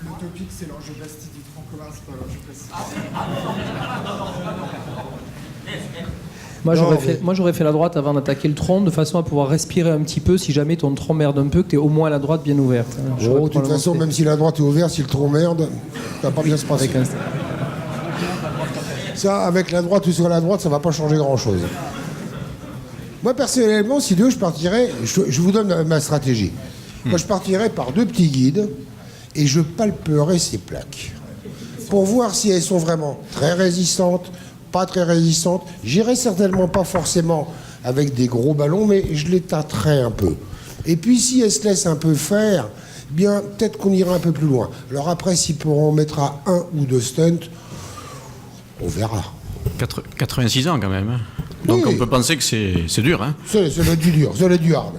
L'utopique, c'est l'angioplastie du tronc commun, c'est pas l'angioplastie. Moi, j'aurais fait la droite avant d'attaquer le tronc, de façon à pouvoir respirer un petit peu si jamais ton tronc merde un peu, que tu es au moins la droite bien ouverte. De toute façon, même si la droite est ouverte, si le tronc merde, ça va pas bien se passer. Ça, avec la droite ou sur la droite, ça va pas changer grand-chose. Moi, personnellement, si Dieu, je partirais, je vous donne ma stratégie. Moi, je partirais par 2 petits guides et je palperais ces plaques pour voir si elles sont vraiment très résistantes, pas très résistantes. J'irai certainement pas forcément avec des gros ballons, mais je les tâterai un peu. Et puis, si elles se laissent un peu faire, bien, peut-être qu'on ira un peu plus loin. Alors après, si on mettra 1 ou 2 stunts, on verra. 86 ans quand même. Hein. Donc oui. On peut penser que c'est dur. Hein. C'est du dur, c'est du hard.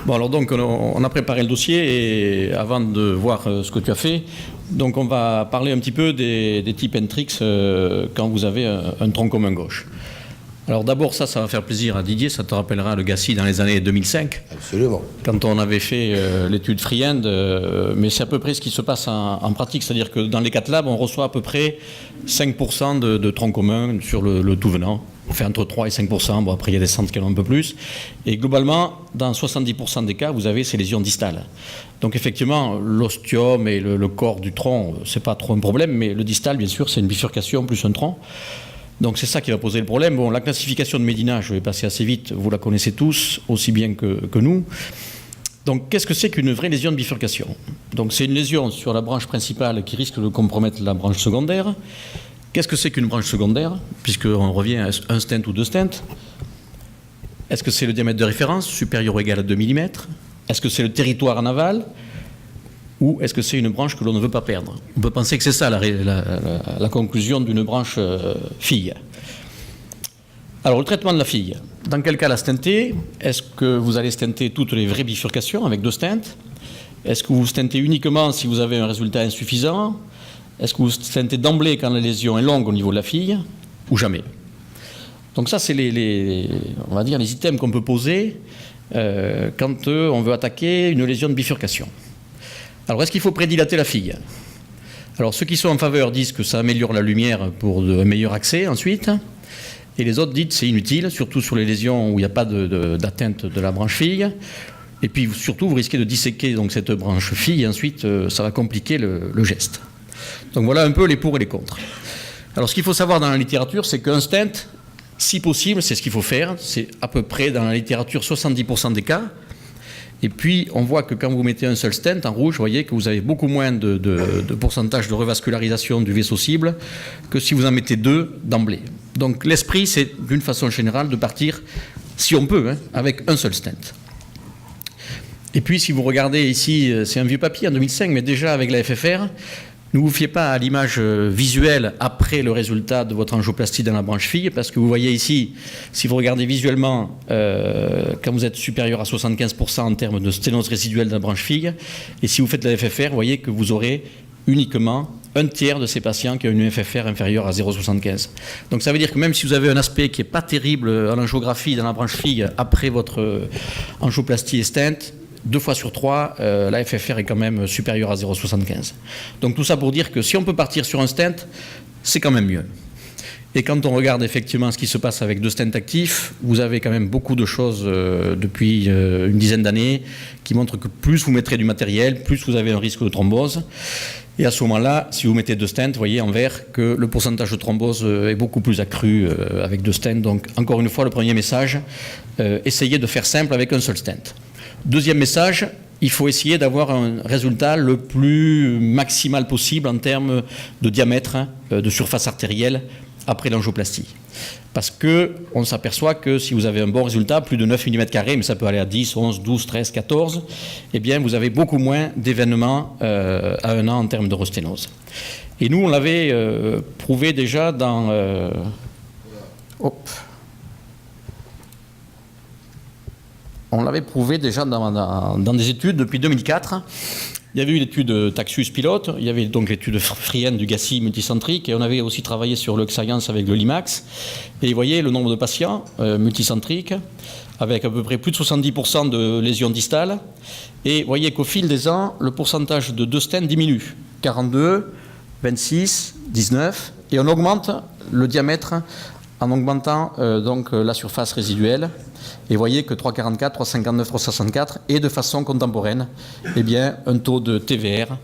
Bon, alors donc on a préparé le dossier et avant de voir ce que tu as fait, donc on va parler un petit peu des tips and tricks quand vous avez un tronc commun gauche. Alors d'abord ça va faire plaisir à Didier, ça te rappellera le GACI dans les années 2005. Absolument. Quand on avait fait l'étude Freehand, mais c'est à peu près ce qui se passe en pratique, c'est-à-dire que dans les 4 labs, on reçoit à peu près 5% de troncs communs sur le tout venant. On fait entre 3 et 5%, bon après il y a des centres qui en ont un peu plus. Et globalement, dans 70% des cas, vous avez ces lésions distales. Donc effectivement, l'ostium et le corps du tronc, c'est pas trop un problème, mais le distal, bien sûr, c'est une bifurcation plus un tronc. Donc c'est ça qui va poser le problème. Bon, la classification de Médina, je vais passer assez vite, vous la connaissez tous, aussi bien que nous. Donc qu'est-ce que c'est qu'une vraie lésion de bifurcation? Donc c'est une lésion sur la branche principale qui risque de compromettre la branche secondaire. Qu'est-ce que c'est qu'une branche secondaire? Puisqu'on revient à un stent ou 2 stents. Est-ce que c'est le diamètre de référence, supérieur ou égal à 2 mm? Est-ce que c'est le territoire en aval? Ou est-ce que c'est une branche que l'on ne veut pas perdre? On peut penser que c'est ça la conclusion d'une branche fille. Alors le traitement de la fille, dans quel cas la stenter? Est-ce que vous allez stenter toutes les vraies bifurcations avec 2 stents? Est-ce que vous stentez uniquement si vous avez un résultat insuffisant? Est-ce que vous stentez d'emblée quand la lésion est longue au niveau de la fille? Ou donc ça, c'est on va dire les items qu'on peut poser quand on veut attaquer une lésion de bifurcation. Alors, est-ce qu'il faut prédilater la fille? Alors, ceux qui sont en faveur disent que ça améliore la lumière pour un meilleur accès ensuite. Et les autres disent que c'est inutile, surtout sur les lésions où il n'y a pas d'atteinte de la branche fille. Et puis, surtout, vous risquez de disséquer donc, cette branche fille et ensuite, ça va compliquer le geste. Donc, voilà un peu les pour et les contre. Alors, ce qu'il faut savoir dans la littérature, c'est qu'un stent, si possible, c'est ce qu'il faut faire. C'est à peu près, dans la littérature, 70% des cas. Et puis, on voit que quand vous mettez un seul stent en rouge, vous voyez que vous avez beaucoup moins de pourcentage de revascularisation du vaisseau cible que si vous en mettez 2 d'emblée. Donc, l'esprit, c'est d'une façon générale de partir, si on peut, avec un seul stent. Et puis, si vous regardez ici, c'est un vieux papier en 2005, mais déjà avec la FFR, ne vous fiez pas à l'image visuelle après le résultat de votre angioplastie dans la branche fille, parce que vous voyez ici, si vous regardez visuellement, quand vous êtes supérieur à 75% en termes de sténose résiduelle de la branche fille, et si vous faites la FFR, vous voyez que vous aurez uniquement un tiers de ces patients qui ont une FFR inférieure à 0,75. Donc ça veut dire que même si vous avez un aspect qui n'est pas terrible en angiographie dans la branche fille après votre angioplastie et stent, 2 fois sur 3, la FFR est quand même supérieure à 0,75. Donc tout ça pour dire que si on peut partir sur un stent, c'est quand même mieux. Et quand on regarde effectivement ce qui se passe avec 2 stents actifs, vous avez quand même beaucoup de choses depuis une dizaine d'années qui montrent que plus vous mettrez du matériel, plus vous avez un risque de thrombose. Et à ce moment-là, si vous mettez 2 stents, vous voyez en vert que le pourcentage de thrombose est beaucoup plus accru avec 2 stents. Donc encore une fois, le premier message, essayez de faire simple avec un seul stent. Deuxième message, il faut essayer d'avoir un résultat le plus maximal possible en termes de diamètre, de surface artérielle après l'angioplastie. Parce qu'on s'aperçoit que si vous avez un bon résultat, plus de 9 mm², mais ça peut aller à 10, 11, 12, 13, 14, eh bien vous avez beaucoup moins d'événements à 1 an en termes de rosténose. Et nous, on l'avait prouvé déjà dans... On l'avait prouvé déjà dans des études depuis 2004. Il y avait eu l'étude Taxus pilote, il y avait donc l'étude Friend du GACI multicentrique, et on avait aussi travaillé sur l'Experience avec le Limax. Et vous voyez le nombre de patients multicentriques, avec à peu près plus de 70% de lésions distales. Et vous voyez qu'au fil des ans, le pourcentage de 2 stents diminue. 42, 26, 19, et on augmente le diamètre en augmentant donc la surface résiduelle. Et vous voyez que 3,44, 3,59, 3,64, et de façon contemporaine, eh bien, un taux de TVR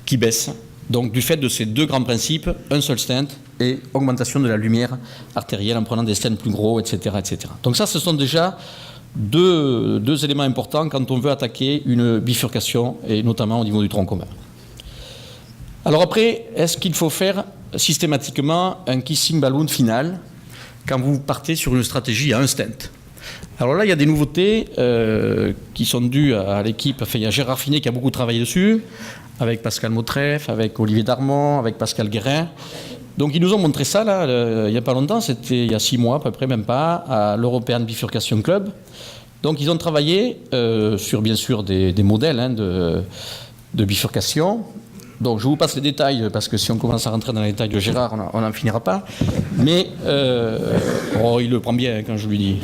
qui baisse. Donc du fait de ces deux grands principes, un seul stent et augmentation de la lumière artérielle en prenant des stents plus gros, etc., etc. Donc ça, ce sont déjà deux éléments importants quand on veut attaquer une bifurcation, et notamment au niveau du tronc commun. Alors après, est-ce qu'il faut faire systématiquement un kissing balloon final quand vous partez sur une stratégie à un stent? Alors là, il y a des nouveautés qui sont dues à l'équipe. Enfin, il y a Gérard Finet qui a beaucoup travaillé dessus, avec Pascal Mautref, avec Olivier Darmon, avec Pascal Guérin. Donc ils nous ont montré ça là, il n'y a pas longtemps, c'était il y a 6 mois à peu près, même pas, à l'European Bifurcation Club. Donc ils ont travaillé sur bien sûr des modèles de bifurcation. Donc je vous passe les détails parce que si on commence à rentrer dans les détails de Gérard, on n'en finira pas. Mais il le prend bien quand je lui dis.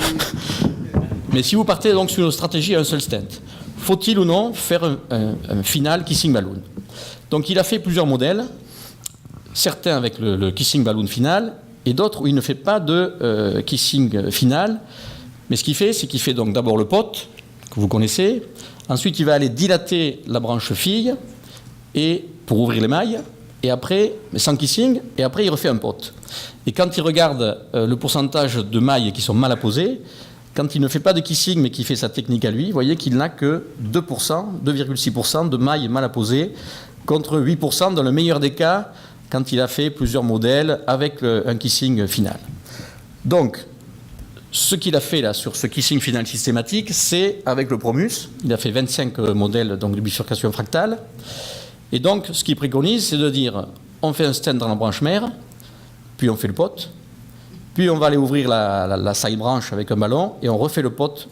Mais si vous partez donc sur une stratégie à un seul stent, faut-il ou non faire un final kissing balloon? Donc il a fait plusieurs modèles, certains avec le kissing balloon final et d'autres où il ne fait pas de kissing final. Mais ce qu'il fait, c'est qu'il fait donc d'abord le pot, que vous connaissez, ensuite il va aller dilater la branche fille et pour ouvrir les mailles, et après, mais sans kissing, et après il refait un pot. Et quand il regarde le pourcentage de mailles qui sont mal apposées, quand il ne fait pas de kissing mais qu'il fait sa technique à lui, vous voyez qu'il n'a que 2%, 2,6% de mailles mal apposées, contre 8% dans le meilleur des cas, quand il a fait plusieurs modèles avec un kissing final. Donc, ce qu'il a fait là sur ce kissing final systématique, c'est avec le Promus. Il a fait 25 modèles donc, de bifurcation fractale. Et donc, ce qu'il préconise, c'est de dire, on fait un stent dans la branche mère, puis on fait le pot, puis on va aller ouvrir la side branch avec un ballon, et on refait le pot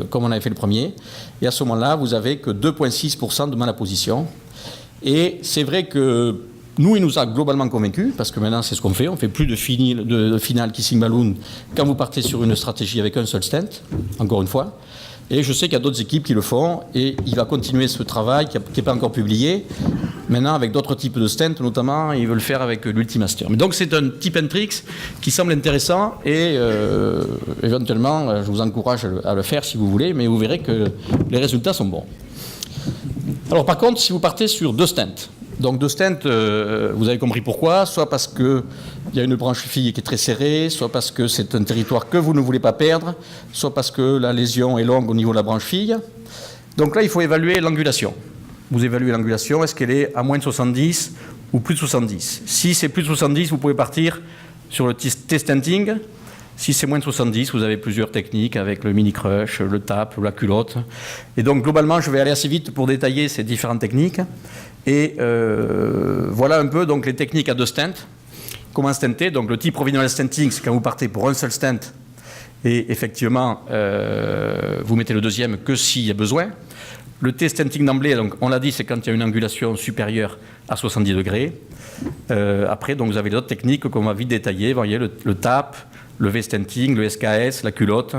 comme on avait fait le premier. Et à ce moment-là, vous n'avez que 2,6% de malapposition. Et c'est vrai que nous, il nous a globalement convaincus, parce que maintenant, c'est ce qu'on fait. On ne fait plus de final kissing balloon quand vous partez sur une stratégie avec un seul stent, encore une fois. Et je sais qu'il y a d'autres équipes qui le font, et il va continuer ce travail qui n'est pas encore publié. Maintenant, avec d'autres types de stents, notamment, il veut le faire avec l'Ultimaster. Mais donc, c'est un tip and tricks qui semble intéressant, et éventuellement, je vous encourage à le faire si vous voulez, mais vous verrez que les résultats sont bons. Alors, par contre, si vous partez sur 2 stents, donc 2 stents, vous avez compris pourquoi, soit parce qu'il y a une branche fille qui est très serrée, soit parce que c'est un territoire que vous ne voulez pas perdre, soit parce que la lésion est longue au niveau de la branche fille. Donc là, il faut évaluer l'angulation. Vous évaluez l'angulation, est-ce qu'elle est à moins de 70 ou plus de 70? Si c'est plus de 70, vous pouvez partir sur le T-stenting. Si c'est moins de 70, vous avez plusieurs techniques avec le mini-crush, le tap, la culotte. Et donc, globalement, je vais aller assez vite pour détailler ces différentes techniques. Et voilà un peu donc, les techniques à 2 stents. Comment stenter? Donc, le type provisional stenting, c'est quand vous partez pour un seul stent. Et effectivement, vous mettez le deuxième que s'il y a besoin. Le T-stenting d'emblée, donc, on l'a dit, c'est quand il y a une angulation supérieure à 70 degrés. Après, donc, vous avez d'autres techniques qu'on va vite détailler. Vous voyez, le tap, le V-stenting, le SKS, la culotte.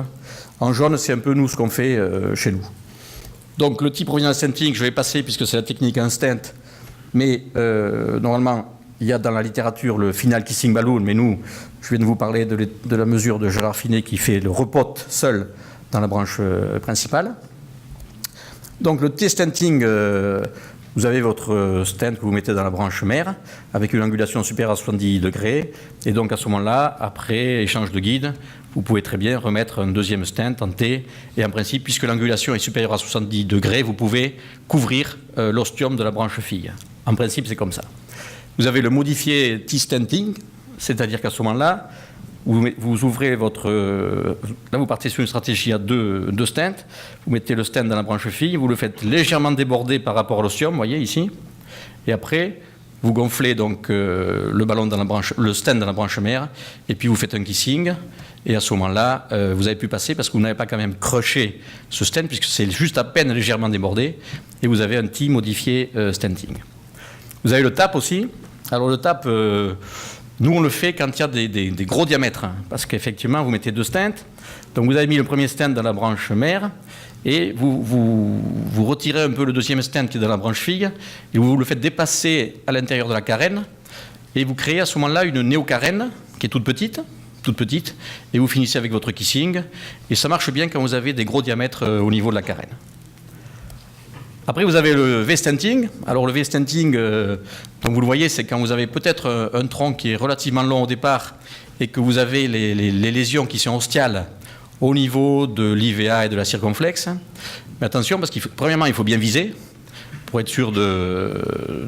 En jaune, c'est un peu nous ce qu'on fait chez nous. Donc le type provisional stenting, je vais passer puisque c'est la technique à un stent, mais normalement, il y a dans la littérature le final kissing balloon, mais nous, je viens de vous parler de la mesure de Gérard Finet qui fait le repote seul dans la branche principale. Donc le T-stenting, vous avez votre stent que vous mettez dans la branche mère avec une angulation supérieure à 70 degrés. Et donc à ce moment-là, après échange de guide, vous pouvez très bien remettre un deuxième stent en T. Et en principe, puisque l'angulation est supérieure à 70 degrés, vous pouvez couvrir l'ostium de la branche fille. En principe, c'est comme ça. Vous avez le modifié T-stenting, c'est-à-dire qu'à ce moment-là, vous ouvrez votre... là, vous partez sur une stratégie à deux stents. Vous mettez le stent dans la branche fille, vous le faites légèrement déborder par rapport à l'ostium, vous voyez ici. Et après, vous gonflez donc le stent dans la branche mère, et puis vous faites un kissing. Et à ce moment-là, vous avez pu passer parce que vous n'avez pas quand même crushé ce stent, puisque c'est juste à peine légèrement débordé, et vous avez un petit modifié stenting. Vous avez le TAP aussi. Alors le TAP, nous on le fait quand il y a des gros diamètres, hein, parce qu'effectivement vous mettez 2 stents. Donc vous avez mis le premier stent dans la branche mère, et vous retirez un peu le deuxième stent qui est dans la branche fille, et vous le faites dépasser à l'intérieur de la carène, et vous créez à ce moment-là une néocarène qui est toute petite, et vous finissez avec votre kissing, et ça marche bien quand vous avez des gros diamètres au niveau de la carène. Après, vous avez le V-stenting. Alors, le V-stenting, comme vous le voyez, c'est quand vous avez peut-être un tronc qui est relativement long au départ et que vous avez les lésions qui sont ostiales au niveau de l'IVA et de la circonflexe. Mais attention, parce premièrement, il faut bien viser pour être sûr de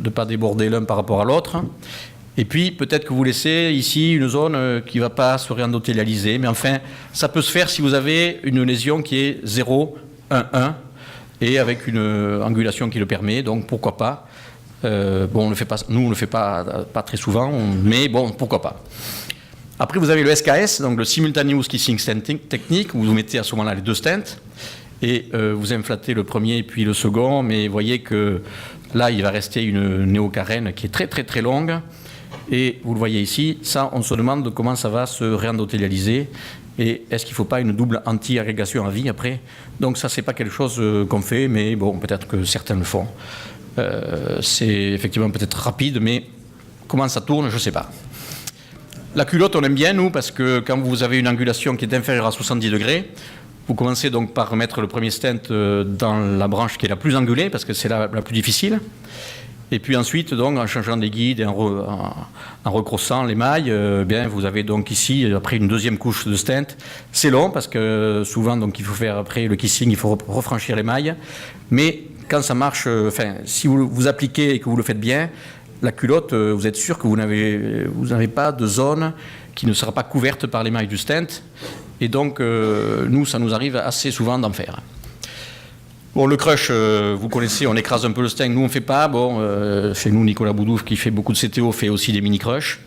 ne pas déborder l'un par rapport à l'autre. Et puis, peut-être que vous laissez ici une zone qui ne va pas se réendothélialiser. Mais enfin, ça peut se faire si vous avez une lésion qui est 0, 1, 1. Et avec une angulation qui le permet, donc pourquoi pas. Bon, nous, on ne le fait pas très souvent, mais bon, pourquoi pas. Après, vous avez le SKS, donc le Simultaneous Kissing Stent Technique, où vous mettez à ce moment-là les 2 stents, et vous inflatez le premier et puis le second, mais vous voyez que là, il va rester une néocarène qui est très très très longue, et vous le voyez ici, ça, on se demande comment ça va se réendothélialiser. Et est-ce qu'il ne faut pas une double anti-agrégation à vie après? Donc ça, c'est pas quelque chose qu'on fait, mais bon, peut-être que certains le font. C'est effectivement peut-être rapide, mais comment ça tourne, je ne sais pas. La culotte, on aime bien, nous, parce que quand vous avez une angulation qui est inférieure à 70 degrés, vous commencez donc par mettre le premier stent dans la branche qui est la plus angulée, parce que c'est la plus difficile. Et puis ensuite, donc, en changeant des guides et en recrossant les mailles, bien, vous avez donc ici, après une deuxième couche de stent. C'est long parce que souvent, donc, il faut faire après le kissing, il faut refranchir les mailles. Mais quand ça marche, si vous appliquez et que vous le faites bien, la culotte, vous êtes sûr que vous n'avez pas de zone qui ne sera pas couverte par les mailles du stent. Et donc, nous, ça nous arrive assez souvent d'en faire. Bon, le crush, vous connaissez, on écrase un peu le stent. Nous, on ne fait pas. Bon, chez nous, Nicolas Boudouf, qui fait beaucoup de CTO, fait aussi des mini-crushs.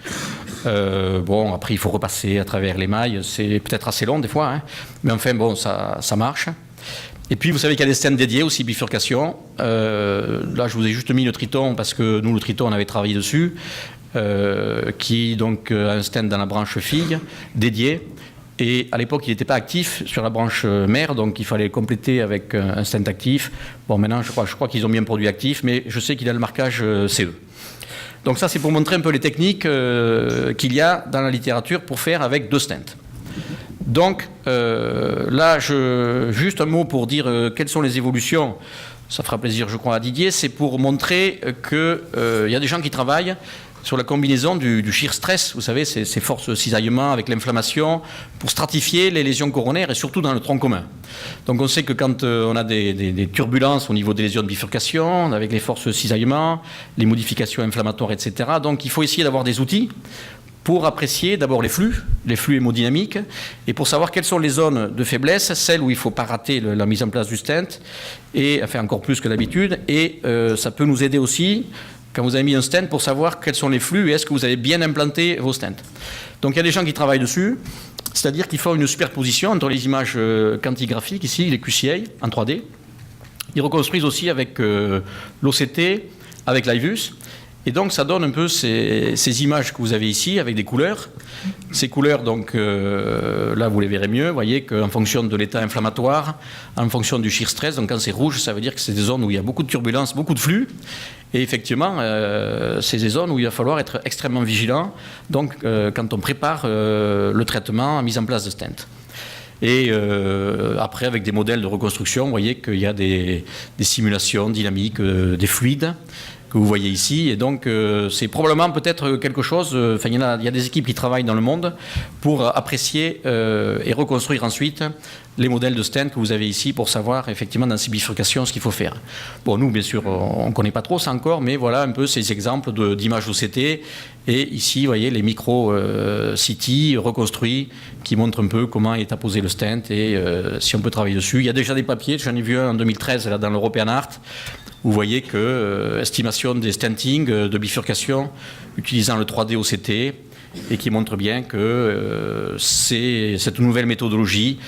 Bon, après, il faut repasser à travers les mailles. C'est peut-être assez long, des fois. Hein. Mais enfin, bon, ça marche. Et puis, vous savez qu'il y a des stents dédiés aussi, bifurcation. Là, je vous ai juste mis le Triton, parce que nous, le Triton, on avait travaillé dessus. Qui est donc un stent dans la branche fille, dédié. Et à l'époque, il n'était pas actif sur la branche mère, donc il fallait compléter avec un stent actif. Bon, maintenant, je crois qu'ils ont mis un produit actif, mais je sais qu'il a le marquage CE. Donc ça, c'est pour montrer un peu les techniques qu'il y a dans la littérature pour faire avec 2 stents. Donc là, juste un mot pour dire quelles sont les évolutions. Ça fera plaisir, je crois, à Didier. C'est pour montrer qu'il y a des gens qui travaillent sur la combinaison du shear stress, vous savez, ces forces de cisaillement avec l'inflammation, pour stratifier les lésions coronaires et surtout dans le tronc commun. Donc on sait que quand on a des turbulences au niveau des lésions de bifurcation, avec les forces de cisaillement, les modifications inflammatoires, etc., donc il faut essayer d'avoir des outils pour apprécier d'abord les flux hémodynamiques, et pour savoir quelles sont les zones de faiblesse, celles où il ne faut pas rater la mise en place du stent, et enfin encore plus que d'habitude, et ça peut nous aider aussi quand vous avez mis un stent pour savoir quels sont les flux et est-ce que vous avez bien implanté vos stents. Donc il y a des gens qui travaillent dessus, c'est-à-dire qu'ils font une superposition entre les images quantigraphiques, ici, les QCA en 3D. Ils reconstruisent aussi avec l'OCT, avec l'IVUS. Et donc ça donne un peu ces images que vous avez ici avec des couleurs. Ces couleurs, donc là vous les verrez mieux, vous voyez qu'en fonction de l'état inflammatoire, en fonction du shear stress, donc quand c'est rouge, ça veut dire que c'est des zones où il y a beaucoup de turbulences, beaucoup de flux. Et effectivement, c'est des zones où il va falloir être extrêmement vigilant, donc quand on prépare le traitement, la mise en place de stent. Et après, avec des modèles de reconstruction, vous voyez qu'il y a des simulations dynamiques des fluides que vous voyez ici. Et donc, c'est probablement peut-être quelque chose... il y a des équipes qui travaillent dans le monde pour apprécier et reconstruire ensuite les modèles de stent que vous avez ici pour savoir effectivement dans ces bifurcations ce qu'il faut faire. Bon, nous, bien sûr, on ne connaît pas trop ça encore, mais voilà un peu ces exemples d'images OCT. Et ici, vous voyez les micro-CT reconstruits qui montrent un peu comment est apposé le stent et si on peut travailler dessus. Il y a déjà des papiers, j'en ai vu un en 2013 là, dans l'European Art. Vous voyez que estimation des stentings de bifurcation utilisant le 3D OCT et qui montrent bien que cette nouvelle méthodologie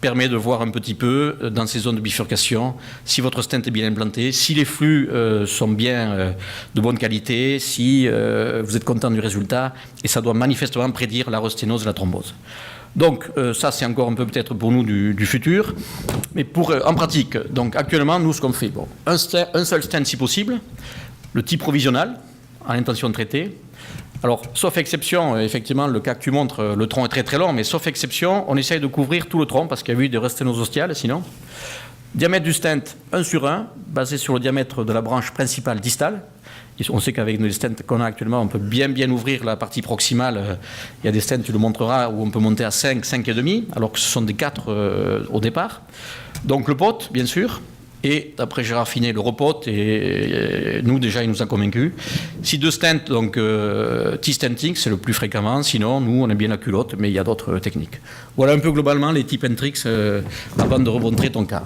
permet de voir un petit peu dans ces zones de bifurcation si votre stent est bien implanté, si les flux sont bien de bonne qualité, si vous êtes content du résultat, et ça doit manifestement prédire la resténose et la thrombose. Donc ça c'est encore un peu peut-être pour nous du futur, mais en pratique, donc actuellement nous ce qu'on fait, un seul stent si possible, le type provisional, à l'intention de traiter. Alors, sauf exception, effectivement, le cas que tu montres, le tronc est très très long, mais sauf exception, on essaye de couvrir tout le tronc parce qu'il y a eu des resténoses ostiales, sinon. Diamètre du stent, 1/1, basé sur le diamètre de la branche principale distale. On sait qu'avec les stents qu'on a actuellement, on peut bien ouvrir la partie proximale. Il y a des stents, tu le montreras, où on peut monter à 5, 5,5, alors que ce sont des 4 au départ. Donc le pot, bien sûr. Et après j'ai raffiné le repote et nous déjà il nous a convaincus. Si 2 stents, donc T-stenting c'est le plus fréquemment, sinon nous on aime bien la culotte mais il y a d'autres techniques. Voilà un peu globalement les tips and tricks avant de remontrer ton cas.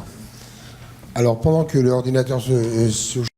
Alors pendant que l'ordinateur se